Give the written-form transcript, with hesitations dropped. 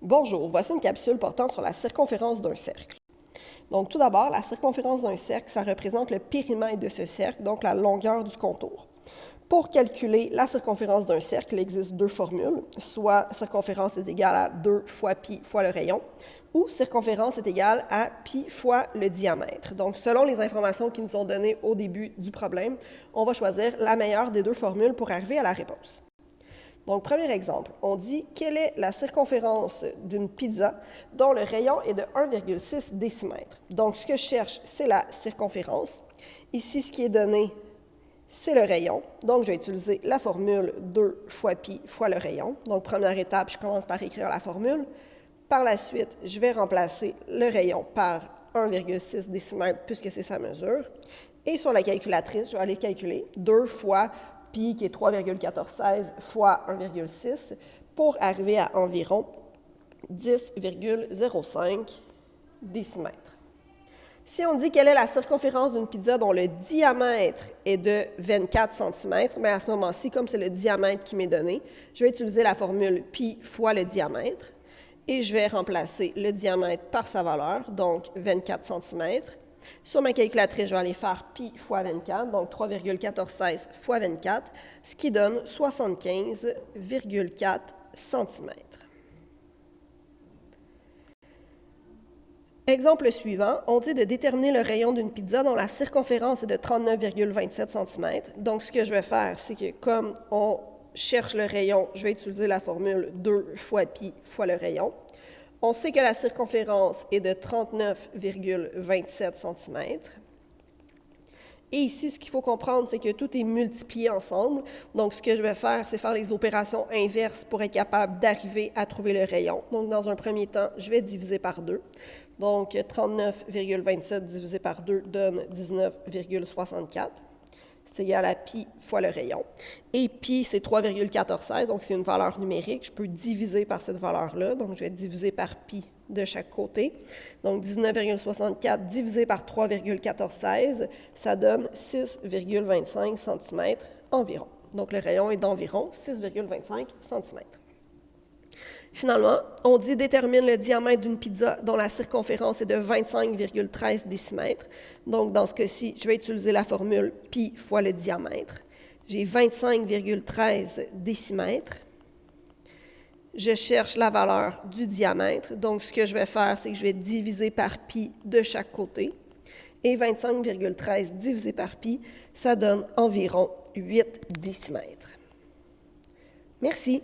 Bonjour, voici une capsule portant sur la circonférence d'un cercle. Donc tout d'abord, la circonférence d'un cercle, ça représente le périmètre de ce cercle, donc la longueur du contour. Pour calculer la circonférence d'un cercle, il existe deux formules, soit circonférence est égale à 2 fois pi fois le rayon, ou circonférence est égale à pi fois le diamètre. Donc selon les informations qui nous ont données au début du problème, on va choisir la meilleure des deux formules pour arriver à la réponse. Donc, premier exemple, on dit quelle est la circonférence d'une pizza dont le rayon est de 1,6 décimètre. Donc, ce que je cherche, c'est la circonférence. Ici, ce qui est donné, c'est le rayon. Donc, je vais utiliser la formule 2 fois pi fois le rayon. Donc, première étape, je commence par écrire la formule. Par la suite, je vais remplacer le rayon par 1,6 décimètre puisque c'est sa mesure. Et sur la calculatrice, je vais aller calculer 2 fois pi qui est 3,1416 fois 1,6 pour arriver à environ 10,05 décimètres. Si on dit quelle est la circonférence d'une pizza dont le diamètre est de 24 cm, mais à ce moment-ci, comme c'est le diamètre qui m'est donné, je vais utiliser la formule pi fois le diamètre et je vais remplacer le diamètre par sa valeur, donc 24 cm. Sur ma calculatrice, je vais aller faire pi fois 24, donc 3,1416 fois 24, ce qui donne 75,4 cm. Exemple suivant, on dit de déterminer le rayon d'une pizza dont la circonférence est de 39,27 cm. Donc, ce que je vais faire, c'est que comme on cherche le rayon, je vais utiliser la formule 2 fois pi fois le rayon. On sait que la circonférence est de 39,27 cm. Et ici, ce qu'il faut comprendre, c'est que tout est multiplié ensemble. Donc, ce que je vais faire, c'est faire les opérations inverses pour être capable d'arriver à trouver le rayon. Donc, dans un premier temps, je vais diviser par 2. Donc, 39,27 divisé par 2 donne 19,64. C'est égal à pi fois le rayon. Et pi, c'est 3,1416, donc c'est une valeur numérique. Je peux diviser par cette valeur-là, donc je vais diviser par pi de chaque côté. Donc 19,64 divisé par 3,1416, ça donne 6,25 cm environ. Donc le rayon est d'environ 6,25 cm. Finalement, on dit détermine le diamètre d'une pizza dont la circonférence est de 25,13 décimètres. Donc, dans ce cas-ci, je vais utiliser la formule pi fois le diamètre. J'ai 25,13 décimètres. Je cherche la valeur du diamètre. Donc, ce que je vais faire, c'est que je vais diviser par pi de chaque côté. Et 25,13 divisé par pi, ça donne environ 8 décimètres. Merci.